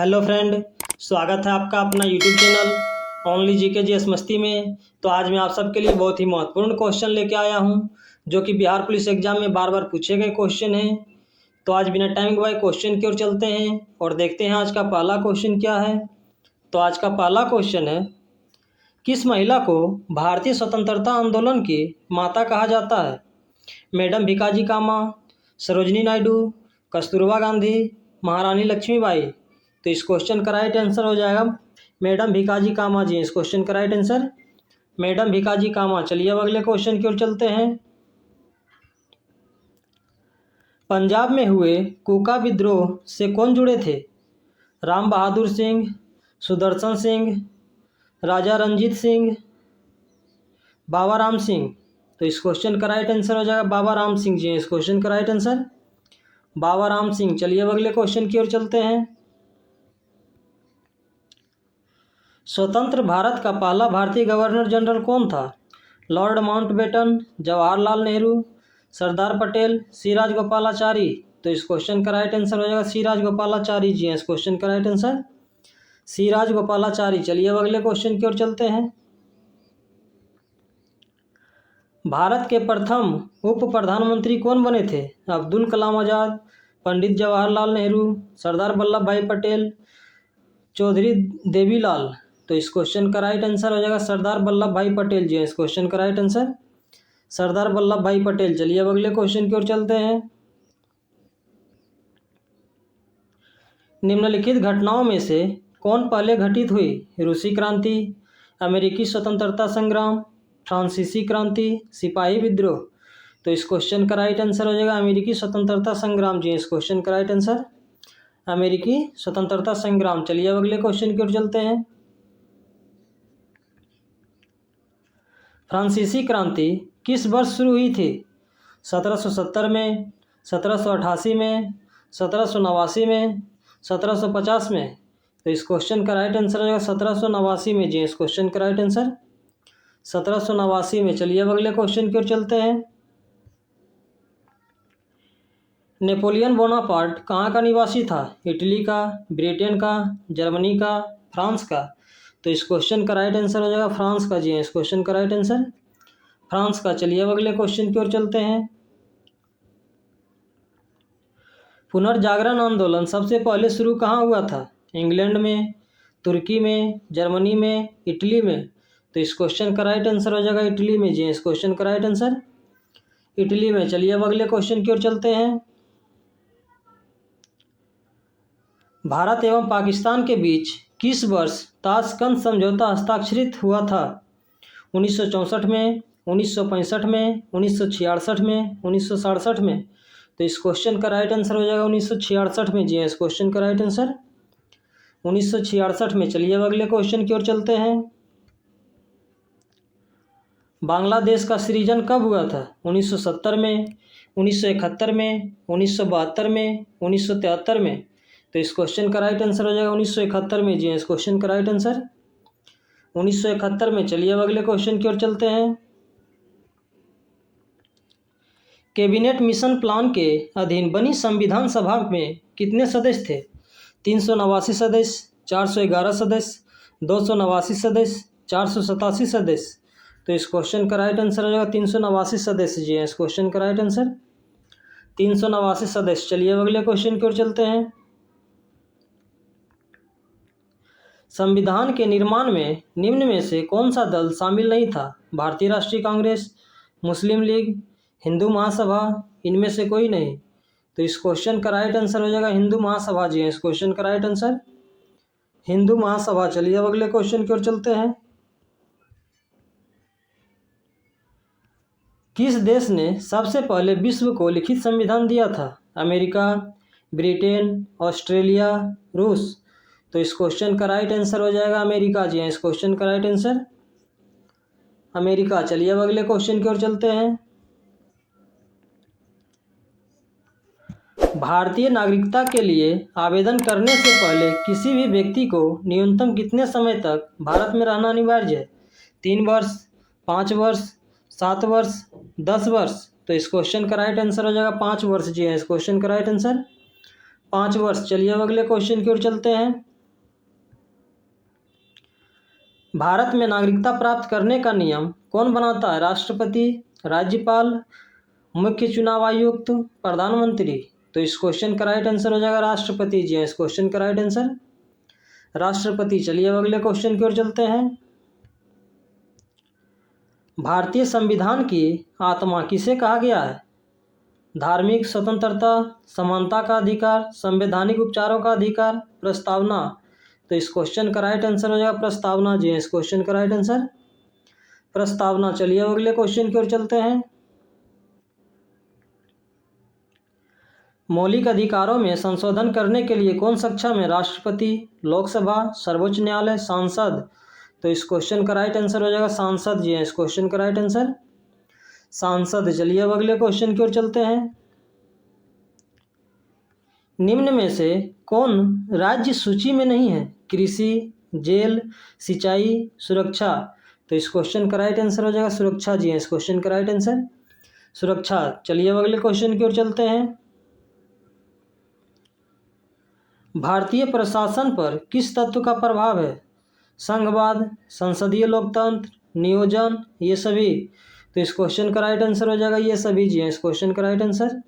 Hello friend, स्वागत है आपका अपना YouTube channel only GK GS मस्ती में। तो आज मैं आप सबके लिए बहुत ही महत्वपूर्ण क्वेश्चन लेके आया हूं, जो कि बिहार पुलिस एग्जाम में बार बार पूछे गए क्वेश्चन हैं। तो आज बिना टाइम गवाए क्वेश्चन की ओर चलते हैं और देखते हैं आज का पहला क्वेश्चन क्या है। तो आज का पहला क्वेश्चन है, किस महिला को भारतीय स्वतंत्रता आंदोलन की माता कहा जाता है? मैडम भिकाजी कामा, सरोजनी नायडू, कस्तूरबा गांधी, महारानी लक्ष्मीबाई। तो इस क्वेश्चन का राइट आंसर हो जाएगा मैडम भिकाजी कामा जी। इस क्वेश्चन का राइट आंसर मैडम भिकाजी कामा। चलिए अब अगले क्वेश्चन की ओर चलते हैं। पंजाब में हुए कूका विद्रोह से कौन जुड़े थे? राम बहादुर सिंह, सुदर्शन सिंह, राजा रंजीत सिंह, बाबा राम सिंह। तो इस क्वेश्चन का राइट आंसर हो जाएगा बाबा राम सिंह जी। इस क्वेश्चन का राइट आंसर बाबा राम सिंह। चलिए अब अगले क्वेश्चन की ओर चलते हैं। स्वतंत्र भारत का पहला भारतीय गवर्नर जनरल कौन था? लॉर्ड माउंटबेटन, जवाहरलाल नेहरू, सरदार पटेल, सी राजगोपालाचारी। तो इस क्वेश्चन का राइट आंसर हो जाएगा सी राजगोपालाचारी जी। इस क्वेश्चन का राइट आंसर सी राजगोपालाचारी। चलिए अब अगले क्वेश्चन की ओर चलते हैं। भारत के प्रथम उप प्रधानमंत्री कौन बने थे? अब्दुल कलाम आज़ाद, पंडित जवाहरलाल नेहरू, सरदार वल्लभ भाई पटेल, चौधरी देवीलाल। तो इस क्वेश्चन का राइट आंसर हो जाएगा सरदार वल्लभ भाई पटेल जी। इस क्वेश्चन का राइट आंसर सरदार वल्लभ भाई पटेल। चलिए अब अगले क्वेश्चन की ओर चलते हैं। निम्नलिखित घटनाओं में से कौन पहले घटित हुई? रूसी क्रांति, अमेरिकी स्वतंत्रता संग्राम, फ्रांसीसी क्रांति, सिपाही विद्रोह। तो इस क्वेश्चन का राइट आंसर हो जाएगा अमेरिकी स्वतंत्रता संग्राम जी। इस क्वेश्चन का राइट आंसर अमेरिकी स्वतंत्रता संग्राम। चलिए अब अगले क्वेश्चन की ओर चलते हैं। फ्रांसीसी क्रांति किस वर्ष शुरू हुई थी? 1770 में, 1788 में, 1789 में, 1750 में। तो इस क्वेश्चन का राइट आंसर हो जाएगा 1789 में जी। इस क्वेश्चन का राइट आंसर 1789 में। चलिए अब अगले क्वेश्चन की ओर चलते हैं। नेपोलियन बोनापार्ट कहाँ का निवासी था? इटली का, ब्रिटेन का, जर्मनी का, फ्रांस का। तो इस क्वेश्चन का राइट आंसर हो जाएगा फ्रांस का जी। इस क्वेश्चन का राइट आंसर फ्रांस का। चलिए अब अगले क्वेश्चन की ओर चलते हैं। पुनर्जागरण आंदोलन सबसे पहले शुरू कहाँ हुआ था? इंग्लैंड में, तुर्की में, जर्मनी में, इटली में। तो इस क्वेश्चन का राइट आंसर हो जाएगा इटली में जी। इस क्वेश्चन का राइट आंसर इटली में। चलिए अब अगले क्वेश्चन की ओर चलते हैं। भारत एवं पाकिस्तान के बीच किस वर्ष ताशकंद समझौता हस्ताक्षरित हुआ था? 1964 में, 1965 में, 1966 में, 1967 में। तो इस क्वेश्चन का राइट आंसर हो जाएगा 1966 में जी। इस क्वेश्चन का राइट आंसर 1966 में। चलिए अब अगले क्वेश्चन की ओर चलते हैं। बांग्लादेश का सृजन कब हुआ था? 1970 में, 1971 में, 1972 में, 1973 में। तो इस क्वेश्चन का राइट आंसर हो जाएगा 1971 में जी। इस क्वेश्चन का राइट आंसर 1971 में। चलिए अब अगले क्वेश्चन की ओर चलते हैं। कैबिनेट मिशन प्लान के अधीन बनी संविधान सभा में कितने सदस्य थे? 389 सदस्य, 411 सदस्य, 289 सदस्य, 487 सदस्य। तो इस क्वेश्चन का राइट आंसर हो जाएगा 389 सदस्य जी। इस क्वेश्चन का राइट आंसर 389 सदस्य। चलिए अब अगले क्वेश्चन की ओर चलते हैं। संविधान के निर्माण में निम्न में से कौन सा दल शामिल नहीं था? भारतीय राष्ट्रीय कांग्रेस, मुस्लिम लीग, हिंदू महासभा, इनमें से कोई नहीं। तो इस क्वेश्चन का राइट आंसर हो जाएगा हिंदू महासभा जी। इस क्वेश्चन का राइट आंसर हिंदू महासभा। चलिए अब अगले क्वेश्चन की ओर चलते हैं। किस देश ने सबसे पहले विश्व को लिखित संविधान दिया था? अमेरिका, ब्रिटेन, ऑस्ट्रेलिया, रूस। तो इस क्वेश्चन का राइट आंसर हो जाएगा अमेरिका जी। इस क्वेश्चन का राइट आंसर अमेरिका। चलिए अब अगले क्वेश्चन की ओर चलते हैं। भारतीय नागरिकता के लिए आवेदन करने से पहले किसी भी व्यक्ति को न्यूनतम कितने समय तक भारत में रहना अनिवार्य है? 3 वर्ष, 5 वर्ष, 7 वर्ष, 10 वर्ष। तो इस क्वेश्चन का राइट आंसर हो जाएगा 5 वर्ष जी। इस क्वेश्चन का राइट आंसर 5 वर्ष। चलिए अब अगले क्वेश्चन की ओर चलते हैं। भारत में नागरिकता प्राप्त करने का नियम कौन बनाता है? राष्ट्रपति, राज्यपाल, मुख्य चुनाव आयुक्त, प्रधानमंत्री। तो इस क्वेश्चन का राइट आंसर हो जाएगा राष्ट्रपति जी। इस क्वेश्चन का राइट आंसर राष्ट्रपति। चलिए अब अगले क्वेश्चन की ओर चलते हैं। भारतीय संविधान की आत्मा किसे कहा गया है? धार्मिक स्वतंत्रता, समानता का अधिकार, संवैधानिक उपचारों का अधिकार, प्रस्तावना। तो इस क्वेश्चन का राइट आंसर हो जाएगा प्रस्तावना जी। इस क्वेश्चन का राइट आंसर प्रस्तावना। चलिए अगले क्वेश्चन की ओर चलते हैं। मौलिक अधिकारों में संशोधन करने के लिए कौन सक्षम है? राष्ट्रपति, लोकसभा, सर्वोच्च न्यायालय, सांसद। तो इस क्वेश्चन का राइट आंसर हो जाएगा सांसद जी। इस क्वेश्चन का राइट आंसर सांसद। चलिए अब अगले क्वेश्चन की ओर चलते हैं। निम्न में से कौन राज्य सूची में नहीं है? कृषि, जेल, सिंचाई, सुरक्षा। तो इस क्वेश्चन का राइट आंसर हो जाएगा सुरक्षा जी। इस क्वेश्चन का राइट आंसर सुरक्षा। चलिए अब अगले क्वेश्चन की ओर चलते हैं। भारतीय प्रशासन पर किस तत्व का प्रभाव है? संघवाद, संसदीय लोकतंत्र, नियोजन, ये सभी। तो इस क्वेश्चन का राइट आंसर हो जाएगा ये सभी जी। इस क्वेश्चन का राइट आंसर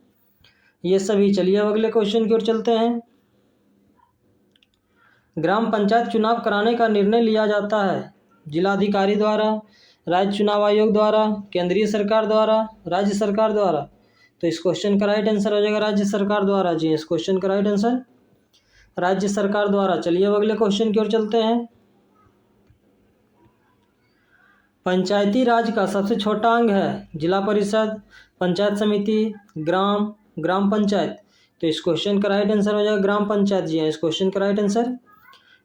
ये सभी। चलिए अब अगले क्वेश्चन की ओर चलते हैं। ग्राम पंचायत चुनाव कराने का निर्णय लिया जाता है जिलाधिकारी द्वारा, राज्य चुनाव आयोग द्वारा, केंद्रीय सरकार द्वारा, राज्य सरकार द्वारा। तो इस क्वेश्चन का राइट आंसर हो जाएगा राज्य सरकार द्वारा जी। इस क्वेश्चन का राइट आंसर राज्य सरकार द्वारा। चलिए अब अगले क्वेश्चन की ओर चलते हैं। पंचायती राज का सबसे छोटा अंग है जिला परिषद, पंचायत समिति, ग्राम पंचायत। तो इस क्वेश्चन का राइट आंसर हो जाएगा ग्राम पंचायत जी। इस क्वेश्चन का राइट आंसर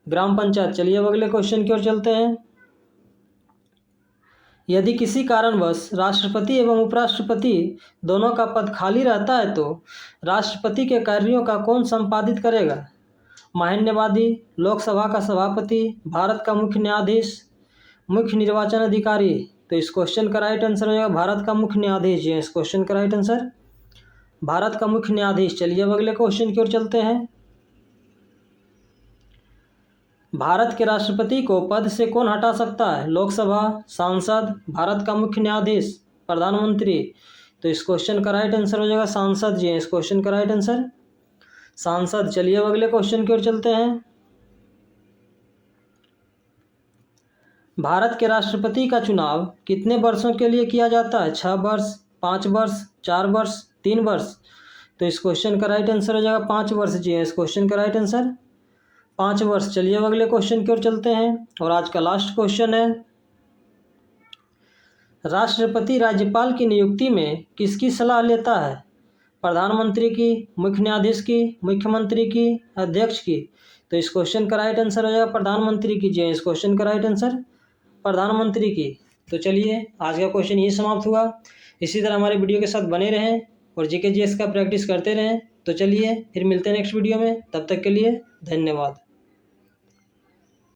ग्राम पंचायत। चलिए अब अगले क्वेश्चन की ओर चलते हैं। यदि किसी कारणवश राष्ट्रपति एवं उपराष्ट्रपति दोनों का पद खाली रहता है तो राष्ट्रपति के कार्यों का कौन संपादित करेगा? मान्यवादी, लोकसभा का सभापति, भारत का मुख्य न्यायाधीश, मुख्य निर्वाचन अधिकारी। तो इस क्वेश्चन का राइट आंसर हो जाएगा भारत का मुख्य न्यायाधीश जी। इस क्वेश्चन का राइट आंसर भारत का मुख्य न्यायाधीश। चलिए अब अगले क्वेश्चन की ओर चलते हैं। भारत के राष्ट्रपति को पद से कौन हटा सकता है? लोकसभा, सांसद, भारत का मुख्य न्यायाधीश, प्रधानमंत्री। तो इस क्वेश्चन का राइट आंसर हो जाएगा सांसद जी। इस क्वेश्चन का राइट आंसर सांसद। चलिए अब अगले क्वेश्चन की ओर चलते हैं। भारत के राष्ट्रपति का चुनाव कितने वर्षों के लिए किया जाता है? 6 वर्ष, 5 वर्ष, 4 वर्ष, 3 वर्ष। तो इस क्वेश्चन का राइट आंसर हो जाएगा 5 वर्ष जी। इस क्वेश्चन का राइट आंसर 5 वर्ष। चलिए अब अगले क्वेश्चन की ओर चलते हैं और आज का लास्ट क्वेश्चन है। राष्ट्रपति राज्यपाल की नियुक्ति में किसकी सलाह लेता है? प्रधानमंत्री की, मुख्य न्यायाधीश की, मुख्यमंत्री की, अध्यक्ष की। तो इस क्वेश्चन का राइट आंसर हो जाएगा प्रधानमंत्री की जी। इस क्वेश्चन का राइट आंसर प्रधानमंत्री की। तो चलिए आज का क्वेश्चन ये समाप्त हुआ। इसी तरह हमारे वीडियो के साथ बने रहें और जीके जीएस का प्रैक्टिस करते रहें। तो चलिए फिर मिलते हैं नेक्स्ट वीडियो में। तब तक के लिए धन्यवाद।